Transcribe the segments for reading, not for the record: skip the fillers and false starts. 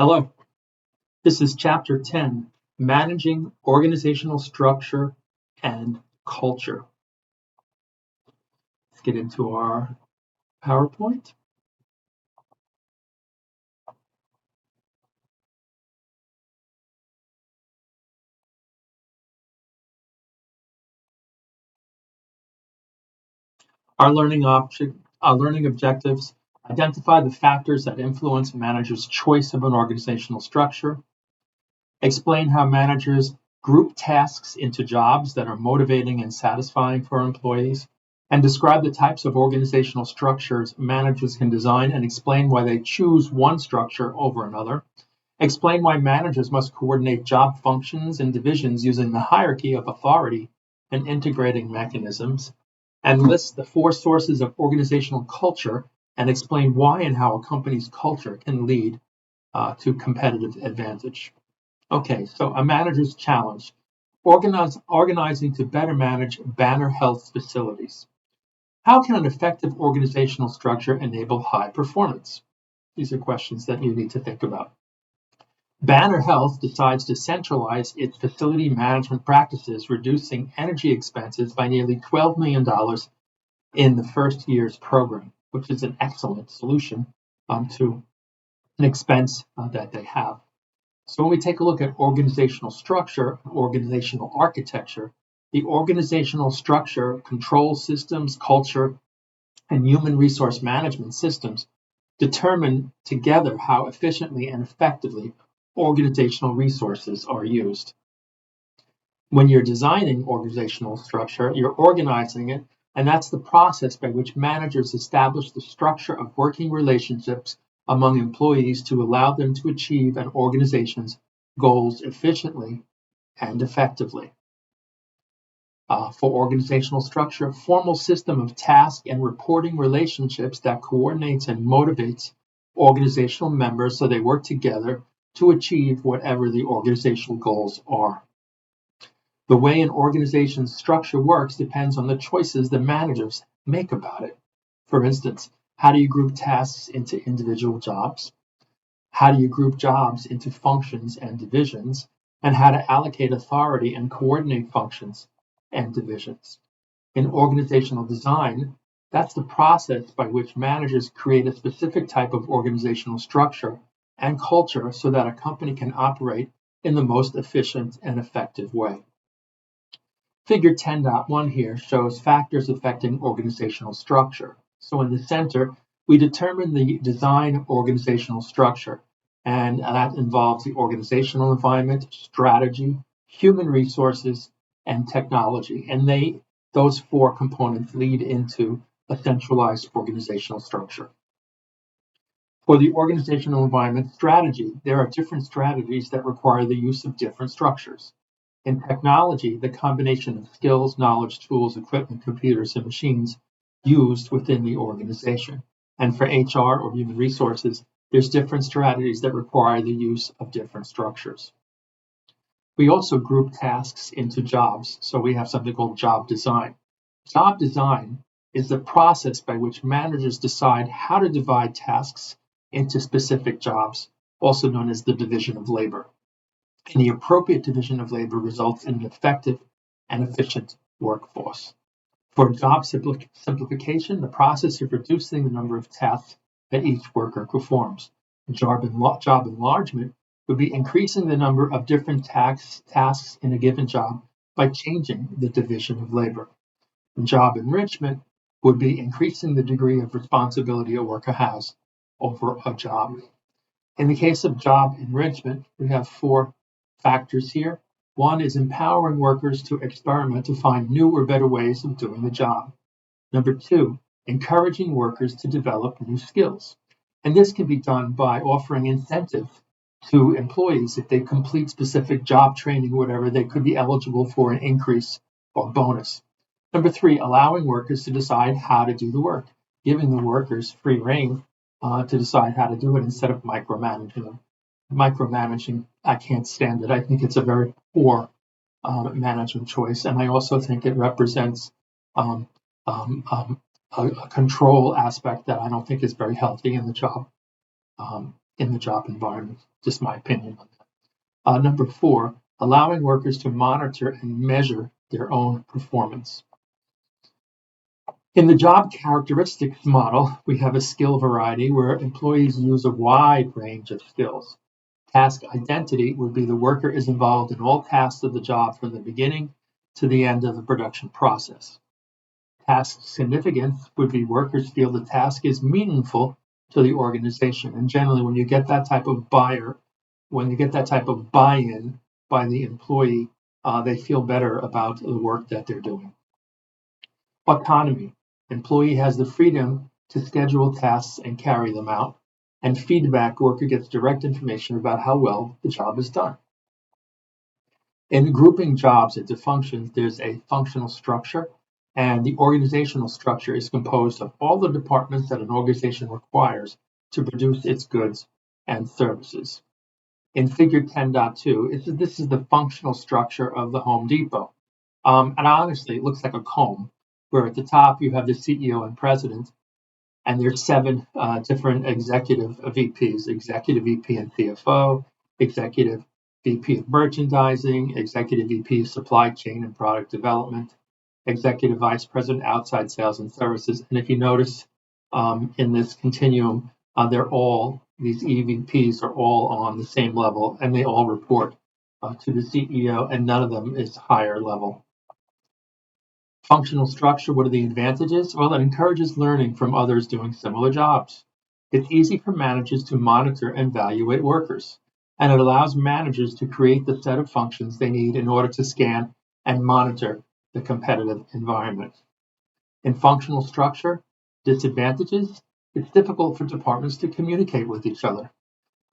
Hello, this is Chapter 10, Managing Organizational Structure and Culture. Let's get into our PowerPoint. Our learning objectives: identify the factors that influence a manager's choice of an organizational structure, explain how managers group tasks into jobs that are motivating and satisfying for employees, and describe the types of organizational structures managers can design and explain why they choose one structure over another. Explain why managers must coordinate job functions and divisions using the hierarchy of authority and integrating mechanisms, and list the 4 sources of organizational culture and explain why and how a company's culture can lead to competitive advantage. Okay, so a manager's challenge: organizing to better manage Banner Health's facilities. How can an effective organizational structure enable high performance? These are questions that you need to think about. Banner Health decides to centralize its facility management practices, reducing energy expenses by nearly $12 million in the first year's program, which is an excellent solution to an expense that they have. So when we take a look at organizational structure, organizational architecture, the organizational structure, control systems, culture, and human resource management systems determine together how efficiently and effectively organizational resources are used. When you're designing organizational structure, you're organizing it, and that's the process by which managers establish the structure of working relationships among employees to allow them to achieve an organization's goals efficiently and effectively. For organizational structure, a formal system of task and reporting relationships that coordinates and motivates organizational members so they work together to achieve whatever the organizational goals are. The way an organization's structure works depends on the choices the managers make about it. For instance, how do you group tasks into individual jobs? How do you group jobs into functions and divisions? And how to allocate authority and coordinate functions and divisions. In organizational design, that's the process by which managers create a specific type of organizational structure and culture so that a company can operate in the most efficient and effective way. Figure 10.1 here shows factors affecting organizational structure. So in the center, we determine the design organizational structure, and that involves the organizational environment, strategy, human resources, and technology. And those 4 components lead into a centralized organizational structure. For the organizational environment strategy, there are different strategies that require the use of different structures. In technology, the combination of skills, knowledge, tools, equipment, computers, and machines used within the organization. And for HR or human resources, there's different strategies that require the use of different structures. We also group tasks into jobs, so we have something called job design. Job design is the process by which managers decide how to divide tasks into specific jobs, also known as the division of labor. And the appropriate division of labor results in an effective and efficient workforce. For job simplification, the process of reducing the number of tasks that each worker performs. Job enlargement would be increasing the number of different tasks in a given job by changing the division of labor. Job enrichment would be increasing the degree of responsibility a worker has over a job. In the case of job enrichment, we have 4 factors here. 1 is empowering workers to experiment to find new or better ways of doing the job. Number 2, encouraging workers to develop new skills. And this can be done by offering incentives to employees. If they complete specific job training, whatever, they could be eligible for an increase or bonus. Number 3, allowing workers to decide how to do the work, giving the workers free rein to decide how to do it instead of micromanaging them. Micromanaging, I can't stand it. I think it's a very poor management choice, and I also think it represents a control aspect that I don't think is very healthy in the job. in the job environment. Just my opinion on that. Number 4, allowing workers to monitor and measure their own performance. In the job characteristics model, we have a skill variety where employees use a wide range of skills. Task identity would be the worker is involved in all tasks of the job from the beginning to the end of the production process. Task significance would be workers feel the task is meaningful to the organization. And generally, when you get that type of buy-in by the employee, they feel better about the work that they're doing. Autonomy. Employee has the freedom to schedule tasks and carry them out. And feedback, worker gets direct information about how well the job is done. In grouping jobs into functions, there's a functional structure, and the organizational structure is composed of all the departments that an organization requires to produce its goods and services. In figure 10.2, this is the functional structure of the Home Depot. And honestly, it looks like a comb, where at the top you have the CEO and president, and there's 7 different executive VPs, executive VP and CFO, executive VP of merchandising, executive VP of supply chain and product development, executive vice president outside sales and services. And if you notice in this continuum, these EVPs are all on the same level, and they all report to the CEO, and none of them is higher level. Functional structure, what are the advantages? Well, it encourages learning from others doing similar jobs. It's easy for managers to monitor and evaluate workers, and it allows managers to create the set of functions they need in order to scan and monitor the competitive environment. In functional structure, disadvantages, it's difficult for departments to communicate with each other,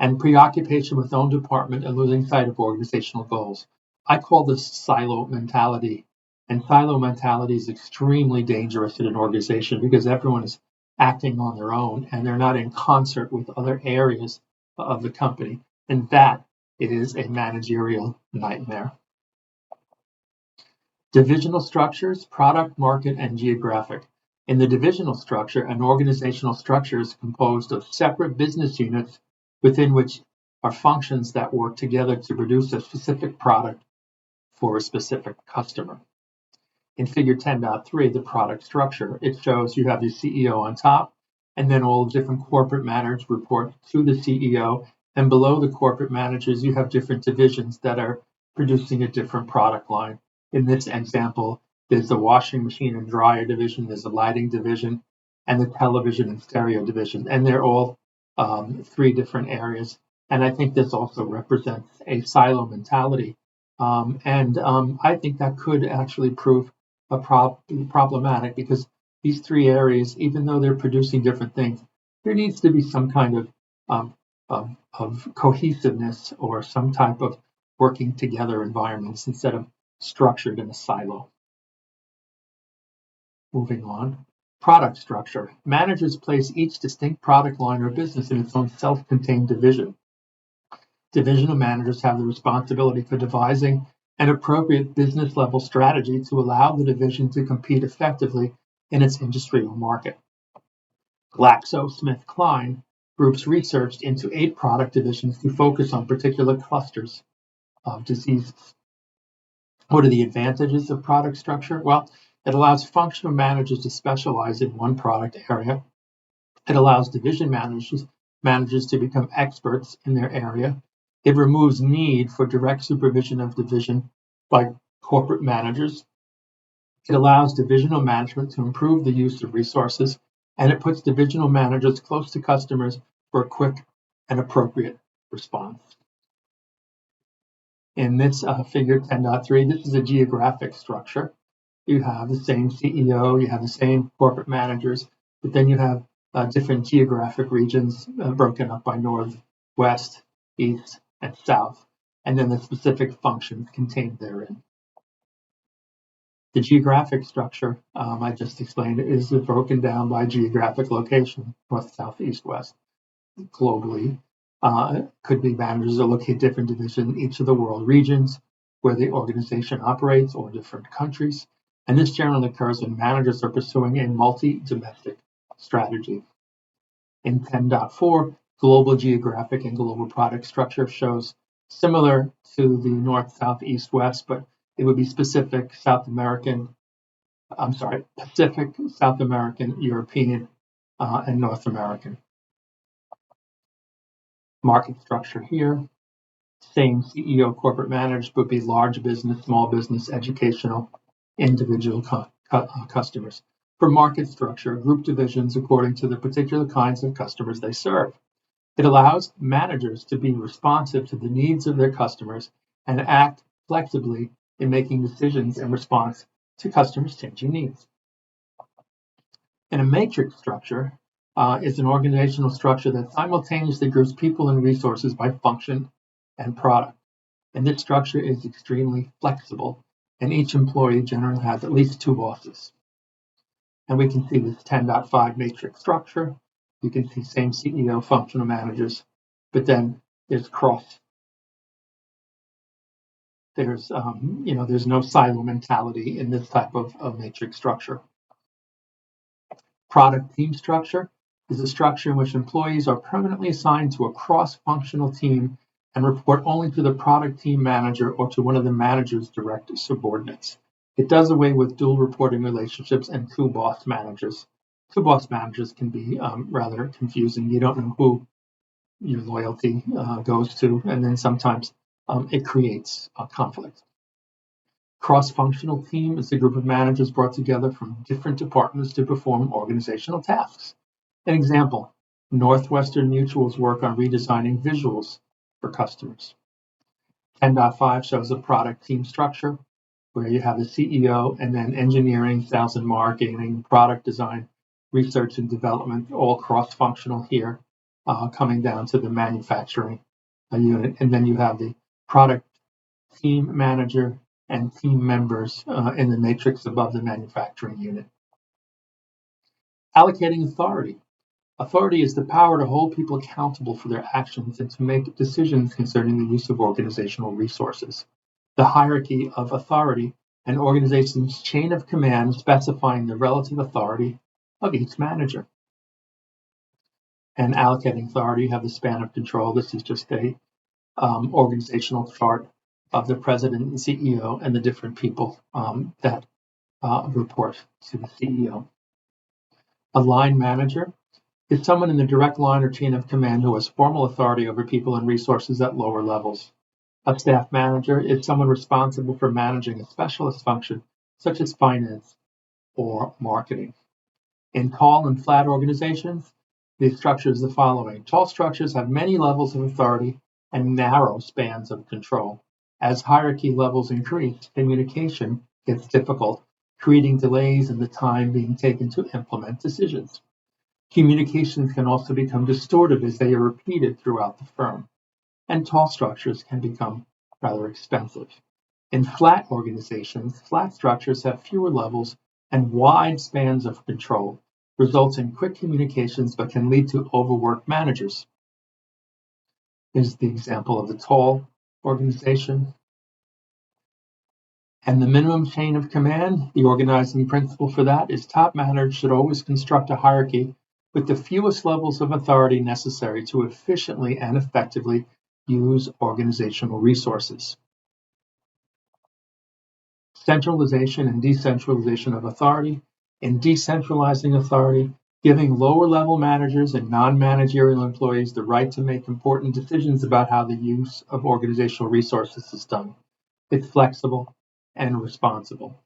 and preoccupation with own department and losing sight of organizational goals. I call this silo mentality. And silo mentality is extremely dangerous in an organization because everyone is acting on their own and they're not in concert with other areas of the company. And that is a managerial nightmare. Divisional structures, product, market, and geographic. In the divisional structure, an organizational structure is composed of separate business units within which are functions that work together to produce a specific product for a specific customer. In figure 10.3, the product structure, it shows you have the CEO on top, and then all the different corporate managers report to the CEO, and below the corporate managers, you have different divisions that are producing a different product line. In this example, there's the washing machine and dryer division, there's the lighting division, and the television and stereo division, and they're all 3 different areas. And I think this also represents a silo mentality, and I think that could actually prove problematic because these 3 areas, even though they're producing different things, there needs to be some kind of cohesiveness or some type of working together environments instead of structured in a silo. Moving on. Product structure. Managers place each distinct product line or business in its own self-contained division. Divisional managers have the responsibility for devising an appropriate business level strategy to allow the division to compete effectively in its industry or market. GlaxoSmithKline groups researched into 8 product divisions to focus on particular clusters of diseases. What are the advantages of product structure? Well, it allows functional managers to specialize in one product area. It allows division managers to become experts in their area. It removes need for direct supervision of division by corporate managers. It allows divisional management to improve the use of resources, and it puts divisional managers close to customers for a quick and appropriate response. In this figure 10.3, this is a geographic structure. You have the same CEO, you have the same corporate managers, but then you have different geographic regions broken up by north, west, east, and south, and then the specific functions contained therein. The geographic structure I just explained is broken down by geographic location, north, south, east, west. Globally, could be managers that locate different divisions in each of the world regions where the organization operates or different countries. And this generally occurs when managers are pursuing a multi-domestic strategy. In 10.4, Global geographic and global product structure shows similar to the north, south, east, west, but it would be Pacific, South American, European, and North American. Market structure here, same CEO, corporate managed, would be large business, small business, educational, individual customers. For market structure, group divisions according to the particular kinds of customers they serve. It allows managers to be responsive to the needs of their customers and act flexibly in making decisions in response to customers' changing needs. And a matrix structure is an organizational structure that simultaneously groups people and resources by function and product. And this structure is extremely flexible, and each employee generally has at least 2 bosses. And we can see this 10.5 matrix structure. You can see same CEO, functional managers, but then there's there's no silo mentality in this type of matrix structure. Product team structure is a structure in which employees are permanently assigned to a cross-functional team and report only to the product team manager or to one of the manager's direct subordinates. It does away with dual reporting relationships and 2 boss managers. 2 boss managers can be rather confusing. You don't know who your loyalty goes to, and then sometimes it creates a conflict. Cross-functional team is a group of managers brought together from different departments to perform organizational tasks. An example, Northwestern Mutual's work on redesigning visuals for customers. 10.5 shows a product team structure where you have the CEO and then engineering, sales and marketing, product design, research and development, all cross-functional here, coming down to the manufacturing unit. And then you have the product team manager and team members in the matrix above the manufacturing unit. Allocating authority. Authority is the power to hold people accountable for their actions and to make decisions concerning the use of organizational resources. The hierarchy of authority, an organization's chain of command specifying the relative authority of each manager. And allocating authority, you have the span of control. This is just a organizational chart of the president and CEO and the different people that report to the CEO. A line manager is someone in the direct line or chain of command who has formal authority over people and resources at lower levels. A staff manager is someone responsible for managing a specialist function, such as finance or marketing. In tall and flat organizations, the structure is the following. Tall structures have many levels of authority and narrow spans of control. As hierarchy levels increase, communication gets difficult, creating delays in the time being taken to implement decisions. Communications can also become distorted as they are repeated throughout the firm, and tall structures can become rather expensive. In flat organizations, flat structures have fewer levels and wide spans of control, results in quick communications but can lead to overworked managers. Here's the example of the tall organization. And the minimum chain of command, the organizing principle for that is top managers should always construct a hierarchy with the fewest levels of authority necessary to efficiently and effectively use organizational resources. Centralization and decentralization of authority. In decentralizing authority, giving lower-level managers and non-managerial employees the right to make important decisions about how the use of organizational resources is done. It's flexible and responsible.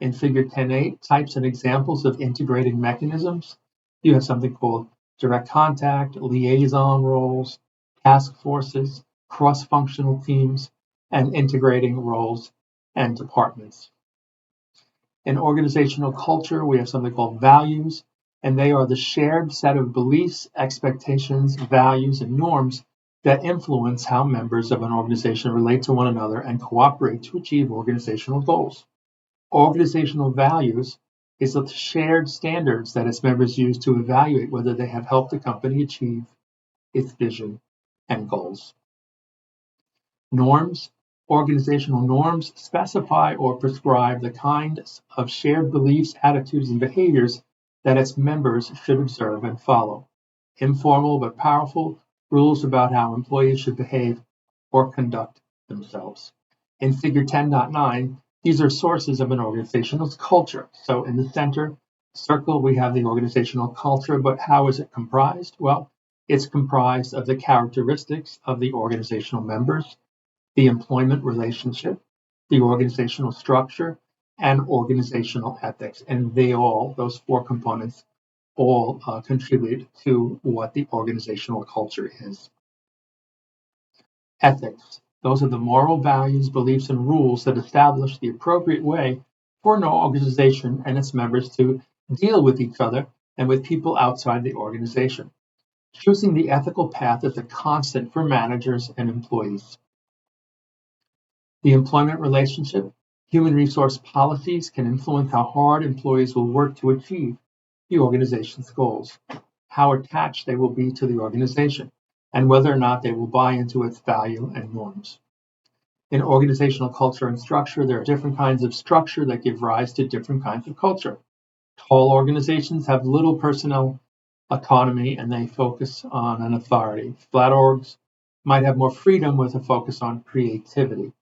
In Figure 10.8, types and examples of integrating mechanisms. You have something called direct contact, liaison roles, task forces, cross-functional teams, and integrating roles and departments. In organizational culture, we have something called values, and they are the shared set of beliefs, expectations, values, and norms that influence how members of an organization relate to one another and cooperate to achieve organizational goals. Organizational values is the shared standards that its members use to evaluate whether they have helped the company achieve its vision and goals. Norms. Organizational norms specify or prescribe the kinds of shared beliefs, attitudes, and behaviors that its members should observe and follow. informal but powerful rules about how employees should behave or conduct themselves. In Figure 10.9, these are sources of an organizational culture. So in the center circle, we have the organizational culture, but how is it comprised? Well, it's comprised of the characteristics of the organizational members, the employment relationship, the organizational structure, and organizational ethics. And those four components, all contribute to what the organizational culture is. Ethics. Those are the moral values, beliefs, and rules that establish the appropriate way for an organization and its members to deal with each other and with people outside the organization. Choosing the ethical path is a constant for managers and employees. The employment relationship. Human resource policies can influence how hard employees will work to achieve the organization's goals, how attached they will be to the organization, and whether or not they will buy into its value and norms. In organizational culture and structure, there are different kinds of structure that give rise to different kinds of culture. Tall organizations have little personnel autonomy and they focus on an authority. Flat orgs might have more freedom with a focus on creativity.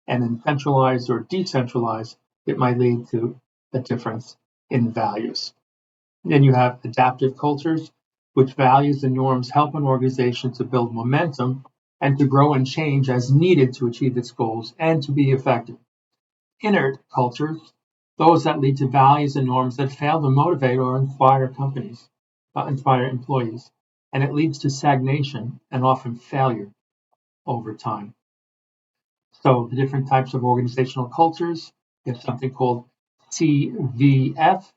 And in centralized or decentralized, it might lead to a difference in values. Then you have adaptive cultures, which values and norms help an organization to build momentum and to grow and change as needed to achieve its goals and to be effective. Inert cultures, those that lead to values and norms that fail to motivate or inspire employees, and it leads to stagnation and often failure over time. So the different types of organizational cultures, you have something called CVF,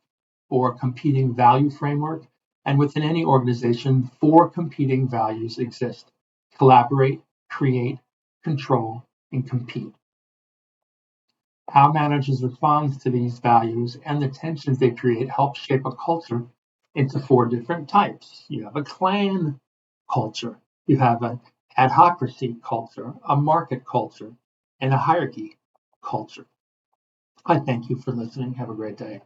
or competing value framework. And within any organization, 4 competing values exist: collaborate, create, control, and compete. How managers respond to these values and the tensions they create help shape a culture into 4 different types. You have a clan culture, you have an adhocracy culture, a market culture, and a hierarchy culture. I thank you for listening. Have a great day.